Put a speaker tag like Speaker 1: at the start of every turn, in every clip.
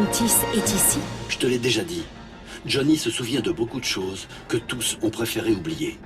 Speaker 1: Grintis est ici?
Speaker 2: Je te l'ai déjà dit. Johnny se souvient de beaucoup de choses que tous ont préféré oublier.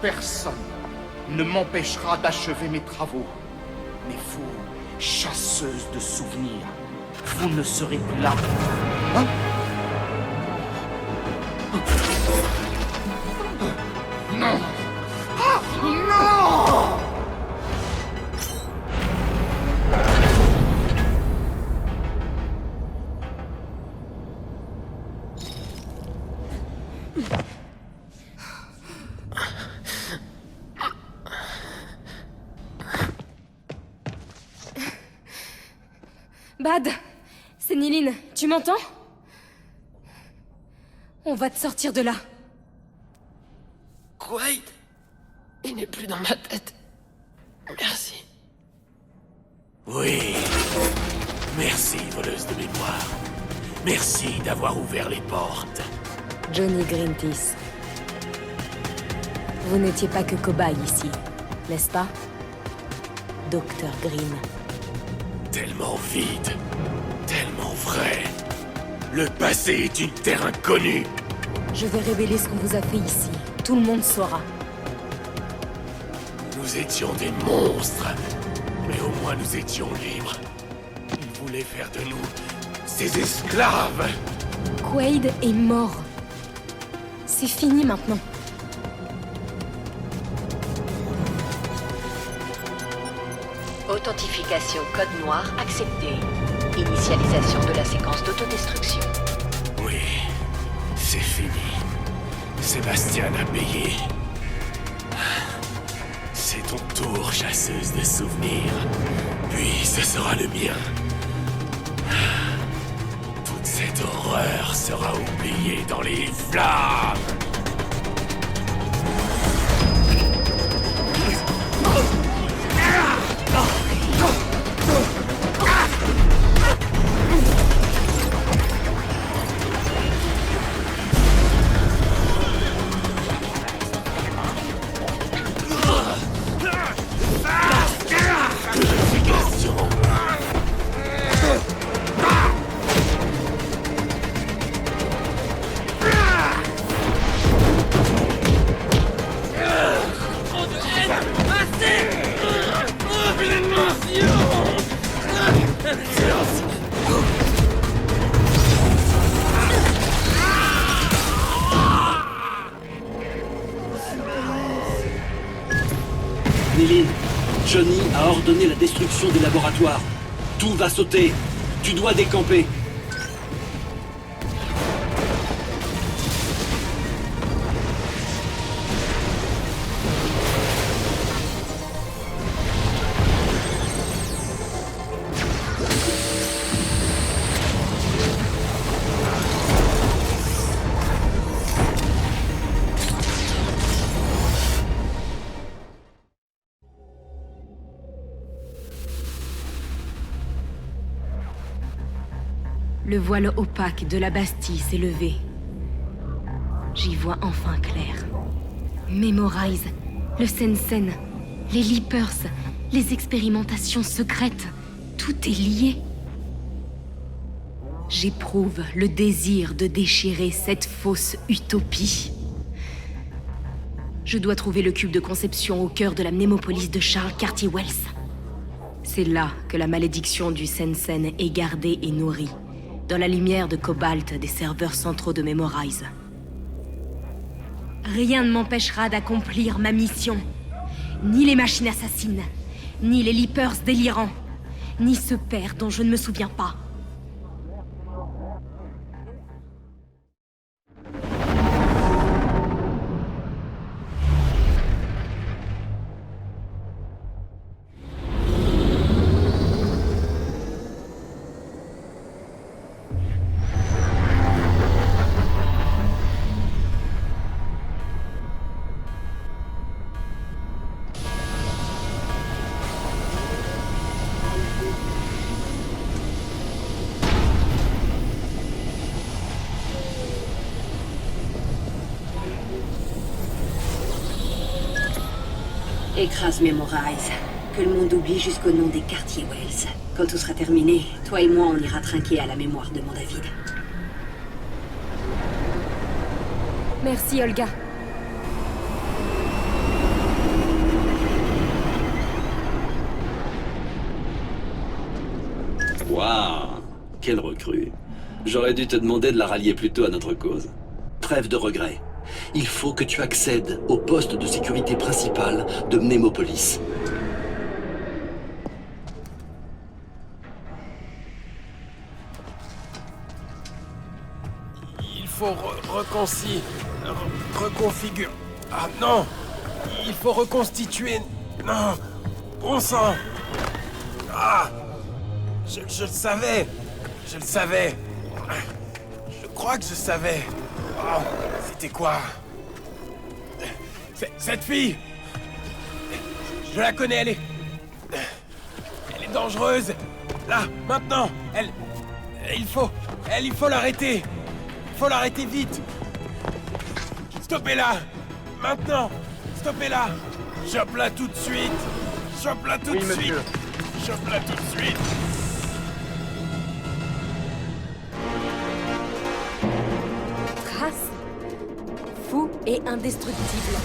Speaker 3: Personne ne m'empêchera d'achever mes travaux. Mais vous, chasseuses de souvenirs, vous ne serez plus là. Hein? Non! Ah, non!
Speaker 1: Bad, c'est Nilin, tu m'entends? On va te sortir de là.
Speaker 4: Quaid, il n'est plus dans ma tête. Merci.
Speaker 5: Oui. Merci, voleuse de mémoire. Merci d'avoir ouvert les portes.
Speaker 1: Johnny Grintis. Vous n'étiez pas que cobaye ici, n'est-ce pas? Dr. Green.
Speaker 5: Tellement vide, tellement vrai. Le passé est une terre inconnue.
Speaker 1: Je vais révéler ce qu'on vous a fait ici. Tout le monde saura.
Speaker 5: Nous étions des monstres, mais au moins nous étions libres. Ils voulaient faire de nous ces esclaves.
Speaker 1: Quaid est mort. C'est fini maintenant.
Speaker 6: Authentification code noir acceptée. Initialisation de la séquence d'autodestruction.
Speaker 5: Oui, c'est fini. Sébastien a payé. C'est ton tour, chasseuse de souvenirs. Puis ce sera le mien. Toute cette horreur sera oubliée dans les flammes.
Speaker 2: Nilin, Johnny a ordonné la destruction des laboratoires. Tout va sauter. Tu dois décamper.
Speaker 1: Le voile opaque de la Bastille s'est levé. J'y vois enfin clair. Memorize, le Sensen, les Leapers, les expérimentations secrètes, tout est lié. J'éprouve le désir de déchirer cette fausse utopie. Je dois trouver le cube de conception au cœur de la mnémopolis de Charles Carty-Wells. C'est là que la malédiction du Sensen est gardée et nourrie. Dans la lumière de cobalt des serveurs centraux de Memorize. Rien ne m'empêchera d'accomplir ma mission. Ni les machines assassines, ni les Leapers délirants, ni ce père dont je ne me souviens pas.
Speaker 7: Écrase Memorize. Que le monde oublie jusqu'au nom des quartiers Wells. Quand tout sera terminé, toi et moi on ira trinquer à la mémoire de mon David.
Speaker 1: Merci, Olga.
Speaker 2: Waouh, quelle recrue. J'aurais dû te demander de la rallier plus tôt à notre cause. Trêve de regrets. Il faut que tu accèdes au poste de sécurité principal de Mnemopolis.
Speaker 5: Il faut reconfigurer... Ah non! Il faut reconstituer... Non! Bon sang! Ah! Je le savais! Je le savais! Je crois que je savais! Oh, c'était quoi? Cette fille! Je la connais, elle est dangereuse! Là, maintenant! Il faut l'arrêter! Il faut l'arrêter vite! Stoppez-la! Maintenant! Stoppez-la! Chope-la tout de suite! Chope-la tout de suite! Chope-la tout de suite!
Speaker 1: Trace. Fou et indestructible.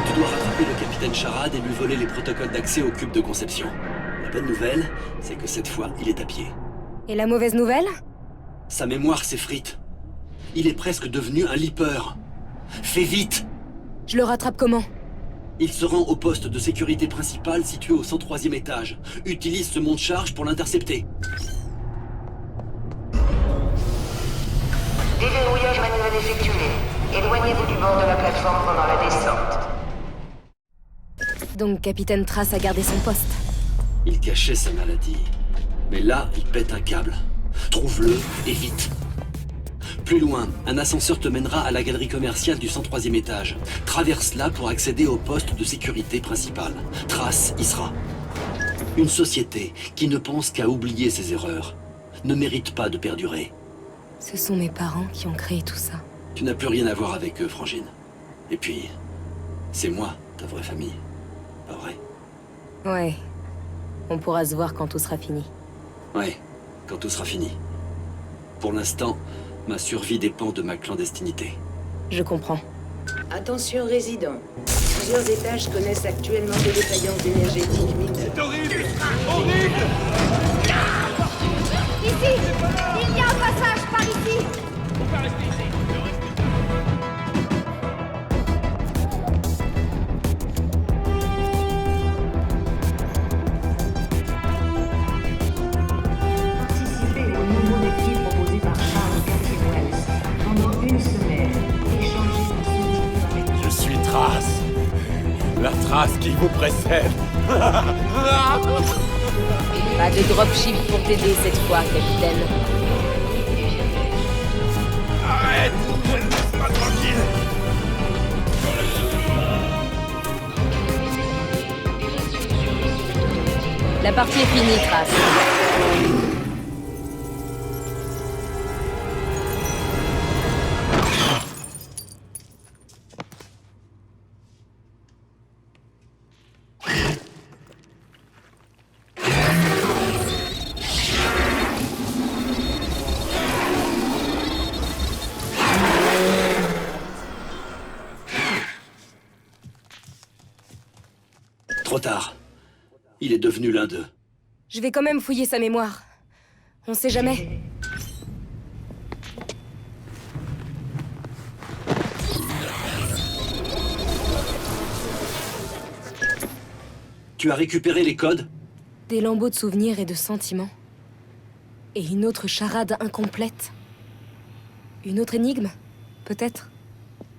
Speaker 2: Tu dois rattraper le capitaine Charade et lui voler les protocoles d'accès au cube de conception. La bonne nouvelle, c'est que cette fois, il est à pied.
Speaker 1: Et la mauvaise nouvelle?
Speaker 2: Sa mémoire s'effrite. Il est presque devenu un leaper. Fais vite!
Speaker 1: Je le rattrape comment?
Speaker 2: Il se rend au poste de sécurité principal situé au 103e étage. Utilise ce monte-charge pour l'intercepter.
Speaker 8: Déverrouillage manuel effectué. Éloignez-vous du bord de la plateforme pendant la descente.
Speaker 1: Donc Capitaine Trace a gardé son poste.
Speaker 2: Il cachait sa maladie. Mais là, il pète un câble. Trouve-le et vite. Plus loin, un ascenseur te mènera à la galerie commerciale du 103e étage. Traverse-la pour accéder au poste de sécurité principal. Trace y sera. Une société qui ne pense qu'à oublier ses erreurs ne mérite pas de perdurer.
Speaker 1: Ce sont mes parents qui ont créé tout ça.
Speaker 2: Tu n'as plus rien à voir avec eux, Frangine. Et puis, c'est moi, ta vraie famille. Pas vrai?
Speaker 1: Ouais. On pourra se voir quand tout sera fini.
Speaker 2: Ouais, quand tout sera fini. Pour l'instant, ma survie dépend de ma clandestinité.
Speaker 1: Je comprends.
Speaker 7: Attention résidents. Plusieurs étages connaissent actuellement des défaillances énergétiques mineures.
Speaker 5: C'est horrible! Horrible!
Speaker 9: Ici! Il y a un passage par ici!
Speaker 5: On va rester ici.
Speaker 8: Participez au nouveau défi proposé par Charles Cathy-Wells. Pendant une semaine, échangez vos souvenirs avec...
Speaker 5: Je suis Trace. La trace qui vous précède.
Speaker 1: Pas de dropship pour t'aider cette fois, capitaine.
Speaker 5: Arrête! Laisse-moi tranquille!
Speaker 1: La partie est finie, Trace.
Speaker 2: Trop tard. Il est devenu l'un d'eux.
Speaker 1: Je vais quand même fouiller sa mémoire. On sait jamais.
Speaker 2: Tu as récupéré les codes?
Speaker 1: Des lambeaux de souvenirs et de sentiments. Et une autre charade incomplète. Une autre énigme, peut-être?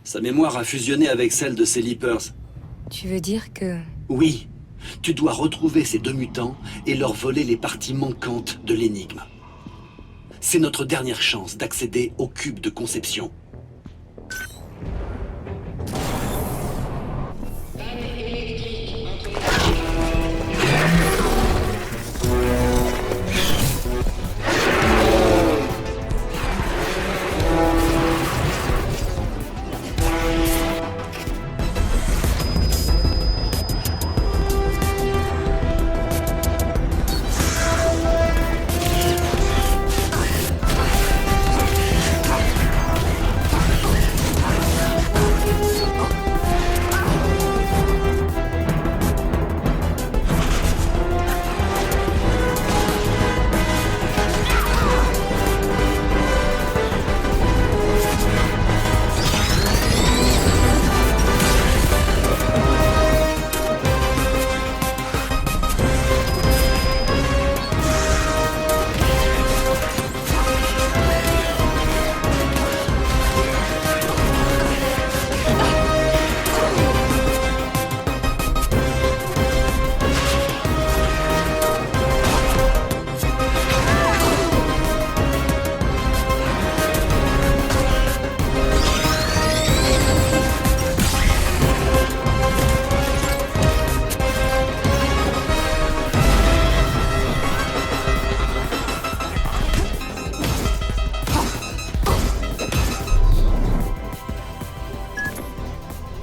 Speaker 2: Sa mémoire a fusionné avec celle de ces Leapers.
Speaker 1: Tu veux dire que...
Speaker 2: Oui. Tu dois retrouver ces deux mutants et leur voler les parties manquantes de l'énigme. C'est notre dernière chance d'accéder au cube de conception.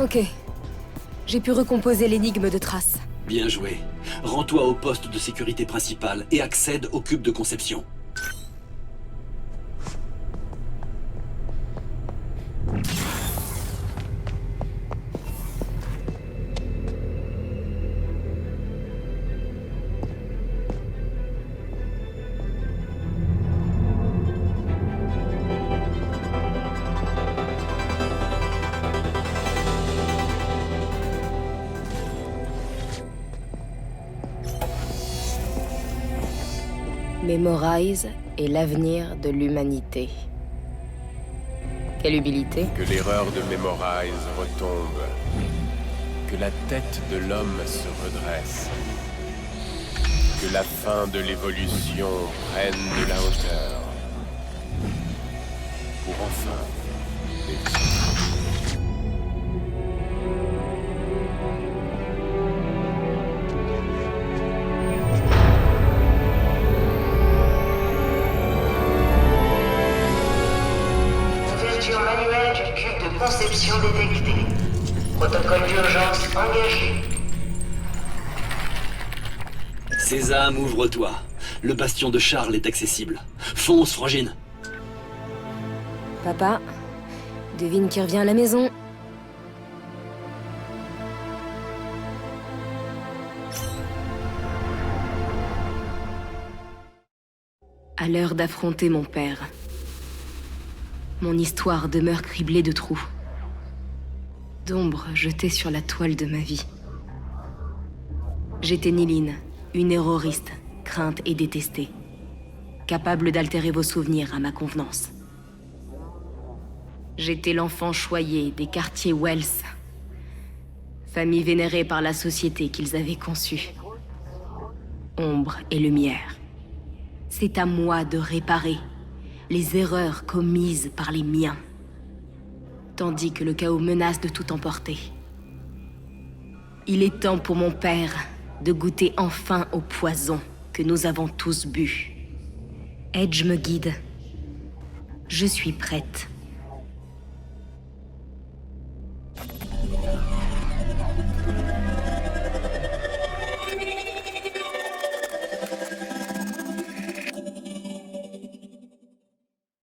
Speaker 1: Ok. J'ai pu recomposer l'énigme de Trace.
Speaker 2: Bien joué. Rends-toi au poste de sécurité principal et accède au cube de conception.
Speaker 1: Memorize est l'avenir de l'humanité. Quelle humilité.
Speaker 5: Que l'erreur de Memorize retombe. Que la tête de l'homme se redresse. Que la fin de l'évolution prenne de la hauteur. Pour enfin exister.
Speaker 10: Manuel du cube de conception détecté. Protocole d'urgence engagé.
Speaker 2: Sésame, ouvre-toi. Le bastion de Charles est accessible. Fonce, Frangine.
Speaker 1: Papa, devine qui revient à la maison. À l'heure d'affronter mon père. Mon histoire demeure criblée de trous. D'ombres jetées sur la toile de ma vie. J'étais Niline, une erroriste, crainte et détestée. Capable d'altérer vos souvenirs à ma convenance. J'étais l'enfant choyé des quartiers Wells. Famille vénérée par la société qu'ils avaient conçue. Ombre et lumière. C'est à moi de réparer les erreurs commises par les miens, tandis que le chaos menace de tout emporter. Il est temps pour mon père de goûter enfin au poison que nous avons tous bu. Edge me guide. Je suis prête.